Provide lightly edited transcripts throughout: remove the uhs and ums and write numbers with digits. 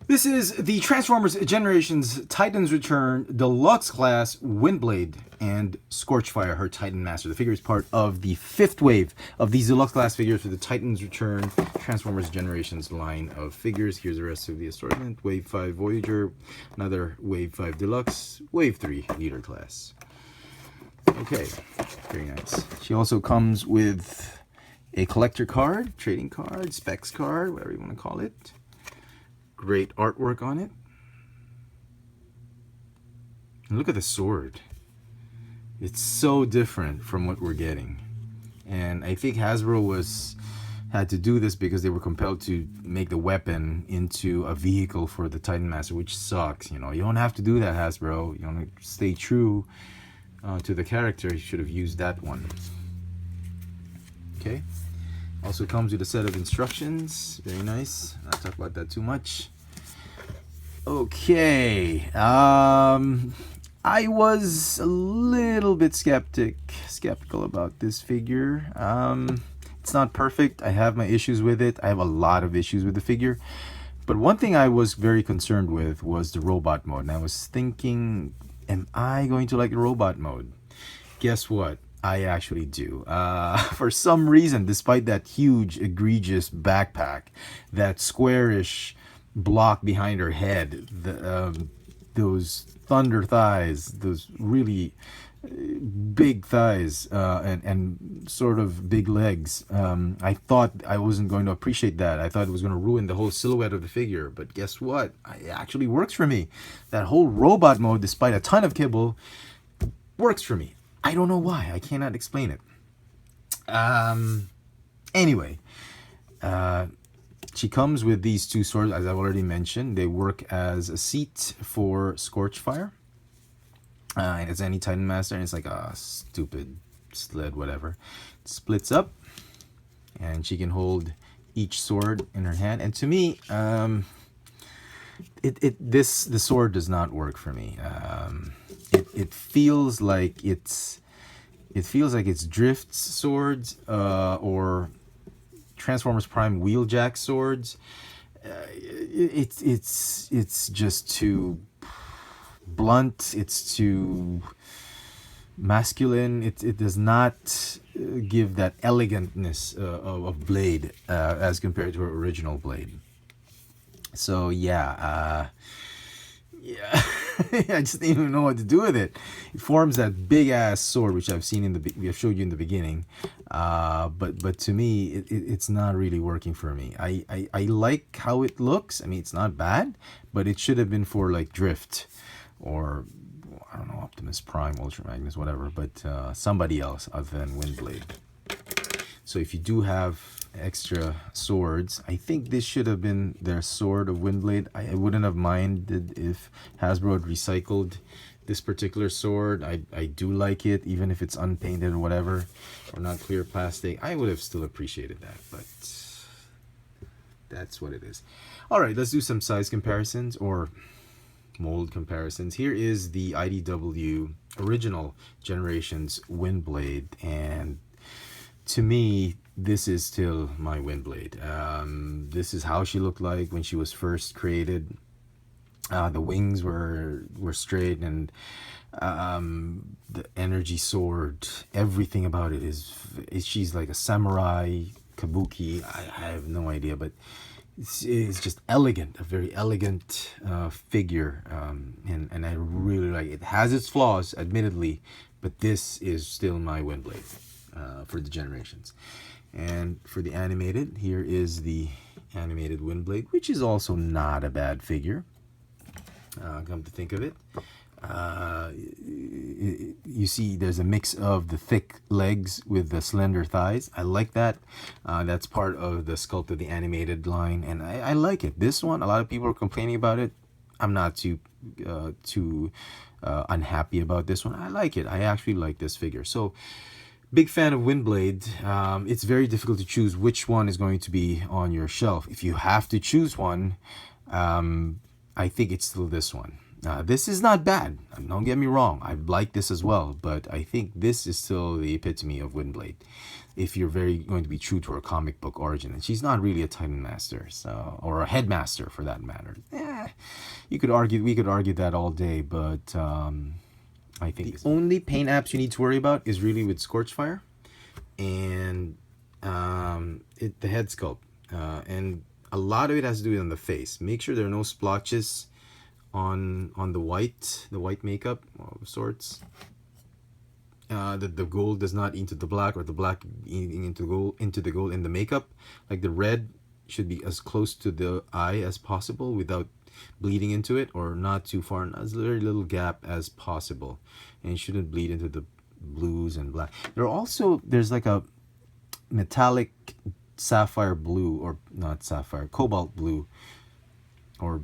This is the Transformers Generations Titans Return Deluxe Class Windblade and Scorchfire, her Titan Master. The figure is part of the fifth wave of these Deluxe Class figures for the Titans Return Transformers Generations line of figures. Here's the rest of the assortment. Wave 5 Voyager, another Wave 5 Deluxe, Wave 3 Leader Class. Okay, very nice. She also comes with a collector card, trading card, specs card, whatever you want to call it. Great artwork on it. And look at the sword. It's so different from what we're getting. And I think Hasbro had to do this because they were compelled to make the weapon into a vehicle for the Titan Master, which sucks. You know, you don't have to do that, Hasbro. You want to stay true to the character. You should have used that one. Okay. Also comes with a set of instructions. Very nice. Not talk about that too much. Okay. I was a little bit skeptical about this figure. It's not perfect. I have my issues with it. I have a lot of issues with the figure. But one thing I was very concerned with was the robot mode. And I was thinking, am I going to like the robot mode? Guess what? I actually do. For some reason, despite that huge, egregious backpack, that squarish block behind her head, those thunder thighs, those really big thighs, and sort of big legs, I thought I wasn't going to appreciate that. I thought it was going to ruin the whole silhouette of the figure. But guess what? It actually works for me. That whole robot mode, despite a ton of kibble, works for me. I don't know why. I cannot explain it. Anyway, she comes with these two swords, as I've already mentioned. They work as a seat for Scorchfire. And it's any Titan Master, and it's like a stupid sled, whatever. It splits up, and she can hold each sword in her hand. And to me, the sword does not work for me. It feels like it's Drift's swords or Transformers Prime Wheeljack swords. It's just too blunt. It's too masculine. It does not give that elegantness of Blade as compared to her original Blade. So yeah. I just didn't even know what to do with it. It forms that big ass sword, which I've seen we have showed you in the beginning. But to me, it's not really working for me. I like how it looks. I mean, it's not bad, but it should have been for like Drift, or I don't know, Optimus Prime, Ultra Magnus, whatever. But somebody else other than Windblade. So if you do have extra swords, I think this should have been their sword of Windblade. I wouldn't have minded if Hasbro had recycled this particular sword. I do like it, even if it's unpainted or whatever, or not clear plastic. I would have still appreciated that, but that's what it is. All right, let's do some size comparisons or mold comparisons. Here is the IDW original Generations Windblade, and to me, this is still my Windblade. This is how she looked like when she was first created. The wings were straight, and the energy sword, everything about it is she's like a samurai, kabuki. I have no idea, but it's just elegant, a very elegant figure, and I really like it. It has its flaws, admittedly, but this is still my Windblade for the Generations. And for the animated, here is the animated Windblade, which is also not a bad figure. Come to think of it, you see there's a mix of the thick legs with the slender thighs. I like that. That's part of the sculpt of the animated line, and I like it. This one, a lot of people are complaining about it. I'm not too unhappy about this one. I like it. I actually like this figure. So, big fan of Windblade. It's very difficult to choose which one is going to be on your shelf. If you have to choose one, I think it's still this one. This is not bad. Don't get me wrong. I like this as well, but I think this is still the epitome of Windblade. if you're very going to be true to her comic book origin. And she's not really a Titan Master, so, or a Headmaster for that matter. We could argue that all day, but I think the only paint apps you need to worry about is really with Scorchfire and the head sculpt. And a lot of it has to do on the face. Make sure there are no splotches on the white makeup of sorts. That the gold does not into the black, or the black into the gold in the makeup. Like the red should be as close to the eye as possible without bleeding into it, or not too far, as very little gap as possible, and it shouldn't bleed into the blues and black. There's like a metallic sapphire blue, or not sapphire, cobalt blue, or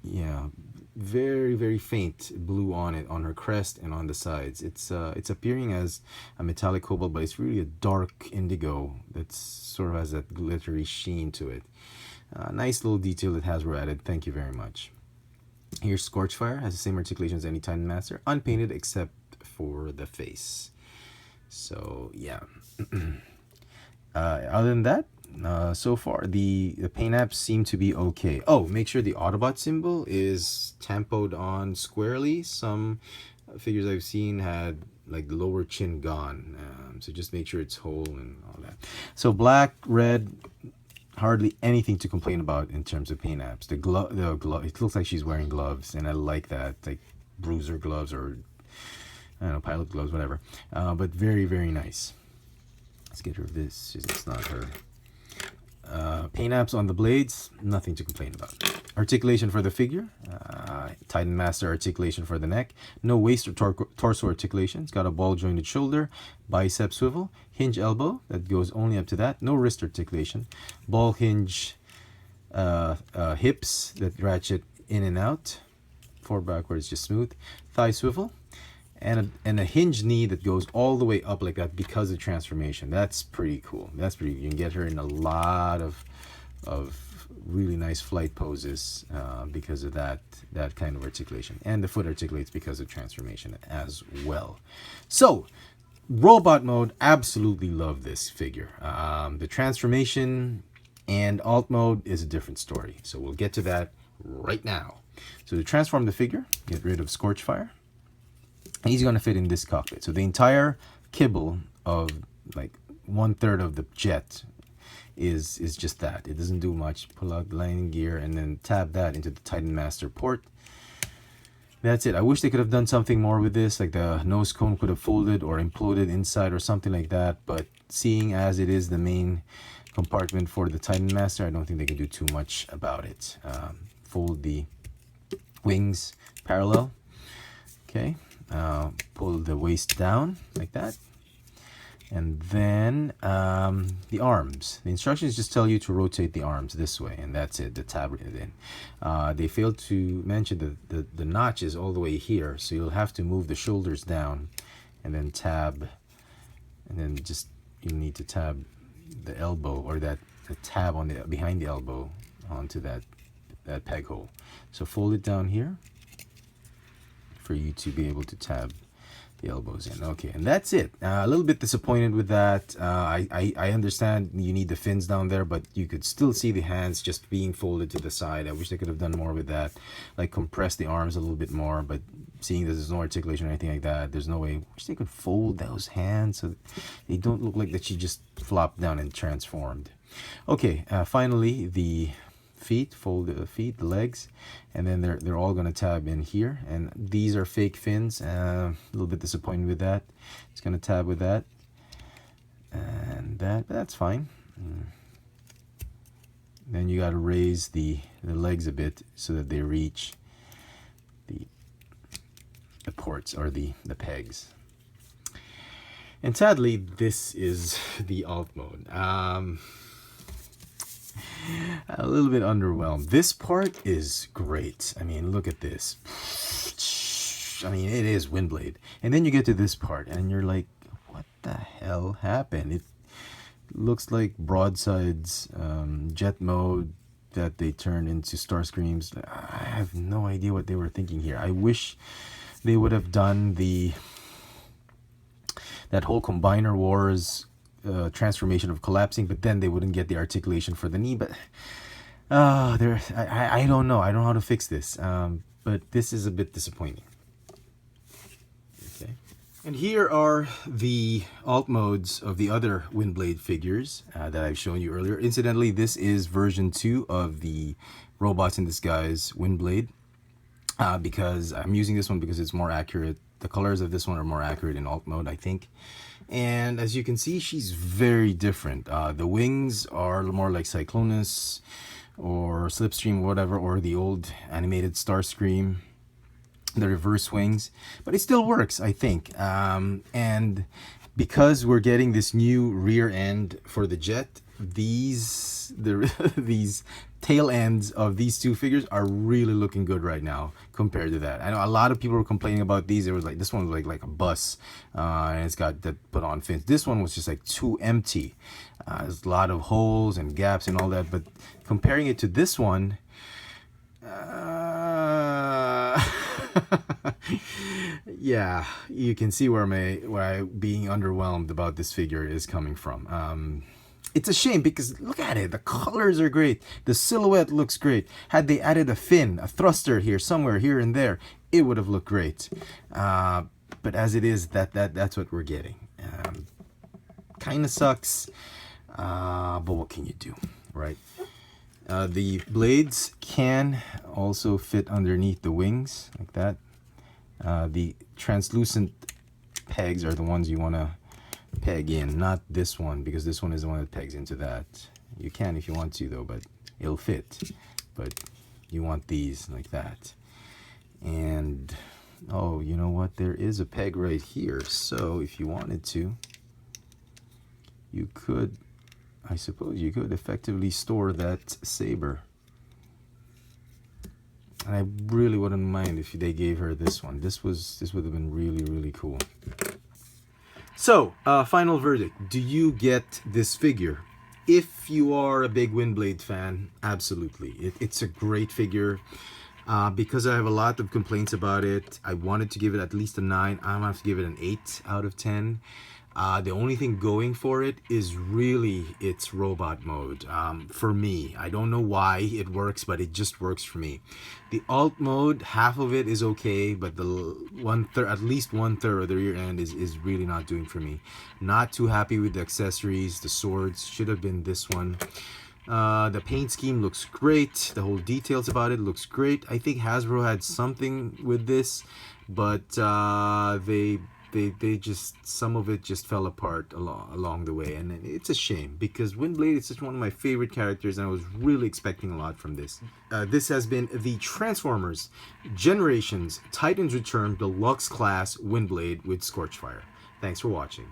yeah, very very faint blue on it, on her crest and on the sides. It's appearing as a metallic cobalt, but it's really a dark indigo that sort of has that glittery sheen to it. Nice little detail that has were added. Thank you very much. Here's Scorchfire, has the same articulation as any Titan Master, unpainted except for the face. So yeah. Other than that, so far the paint apps seem to be okay. Oh, make sure the Autobot symbol is tempoed on squarely. Some figures I've seen had like the lower chin gone, so just make sure it's whole and all that. So black, red, hardly anything to complain about in terms of paint apps. The glove, it looks like she's wearing gloves, and I like that, like bruiser gloves, or I don't know, pilot gloves, whatever. But very very nice. Let's get rid of this. It's not her. Paint apps on the blades, nothing to complain about. Articulation for the figure, Titan Master articulation for the neck. No waist or torso articulation. It's got a ball jointed shoulder, bicep swivel, hinge elbow that goes only up to that. No wrist articulation. Ball hinge hips that ratchet in and out. Forward backwards just smooth. Thigh swivel. And a hinge knee that goes all the way up like that because of transformation. That's pretty cool. You can get her in a lot of really nice flight poses because of that kind of articulation. And the foot articulates because of transformation as well. So robot mode, absolutely love this figure. The transformation and alt mode is a different story, so we'll get to that right now. So to transform the figure, get rid of Scorchfire. He's going to fit in this cockpit. So the entire kibble of like 1/3 of the jet is just that. It doesn't do much. Pull out the landing gear and then tab that into the Titan Master port. That's it. I wish they could have done something more with this, like the nose cone could have folded or imploded inside or something like that. But seeing as it is the main compartment for the Titan Master, I don't think they can do too much about it. Fold the wings parallel. Okay. Pull the waist down like that, and then the arms. The instructions just tell you to rotate the arms this way, and that's it. The tab it in. They failed to mention that the notch is all the way here, so you'll have to move the shoulders down, and then tab, and then you need to tab the elbow, or the tab on the behind the elbow onto that peg hole. So fold it down here for you to be able to tab the elbows in. Okay, and that's it. A little bit disappointed with that. I understand you need the fins down there, but you could still see the hands just being folded to the side. I wish they could have done more with that, like compress the arms a little bit more, but seeing that there's no articulation or anything like that, there's no way. I wish they could fold those hands so they don't look like that she just flopped down and transformed. Okay, finally the feet, fold the feet, the legs, and then they're all going to tab in here, and these are fake fins. A little bit disappointed with that. It's going to tab with that, and that's fine. Then you got to raise the legs a bit so that they reach the ports, or the pegs. And sadly, this is the alt mode. A little bit underwhelmed. This part is great. I mean, look at this. I mean, it is Windblade. And then you get to this part and you're like, what the hell happened? It looks like Broadside's jet mode that they turned into Starscream's. I have no idea what they were thinking here. I wish they would have done the that whole Combiner Wars transformation of collapsing, but then they wouldn't get the articulation for the knee. But I don't know. I don't know how to fix this. But this is a bit disappointing. Okay. And here are the alt modes of the other Windblade figures that I've shown you earlier. Incidentally, this is version 2 of the Robots in Disguise Windblade, because I'm using this one because it's more accurate. The colors of this one are more accurate in alt mode, I think. And as you can see, she's very different. The wings are more like Cyclonus or Slipstream, whatever, or the old animated Starscream, the reverse wings, but it still works, I think. And because we're getting this new rear end for the jet, these tail ends of these two figures are really looking good right now compared to that. I know a lot of people were complaining about these. It was like, this one was like a bus, and it's got the put on fins. This one was just like too empty. There's a lot of holes and gaps and all that, but comparing it to this one, yeah, you can see where I being underwhelmed about this figure is coming from. It's a shame because look at it, the colors are great, the silhouette looks great. Had they added a fin, a thruster here, somewhere here and there, it would have looked great. But as it is, that's what we're getting. Kind of sucks, but what can you do, right? The blades can also fit underneath the wings like that. The translucent pegs are the ones you want to peg in, not this one, because this one is the one that pegs into that. You can if you want to though, but it'll fit. But you want these like that. And oh, you know what, there is a peg right here, so if you wanted to, you could, I suppose you could effectively store that saber. And I really wouldn't mind if they gave her this one. This would have been really, really cool. So, final verdict. Do you get this figure? If you are a big Windblade fan, absolutely. It's a great figure. Because I have a lot of complaints about it, I wanted to give it at least a 9. I'm going to have to give it an 8 out of 10. The only thing going for it is really its robot mode. For me, I don't know why it works, but it just works for me. The alt mode, half of it is okay, but the at least 1/3 of the rear end is really not doing for me. Not too happy with the accessories. The swords should have been this one. The paint scheme looks great. The whole details about it looks great. I think Hasbro had something with this, but they just, some of it just fell apart along the way, and it's a shame because Windblade is such one of my favorite characters and I was really expecting a lot from this. This has been the Transformers Generations Titans Return Deluxe Class Windblade with Scorchfire. Thanks for watching.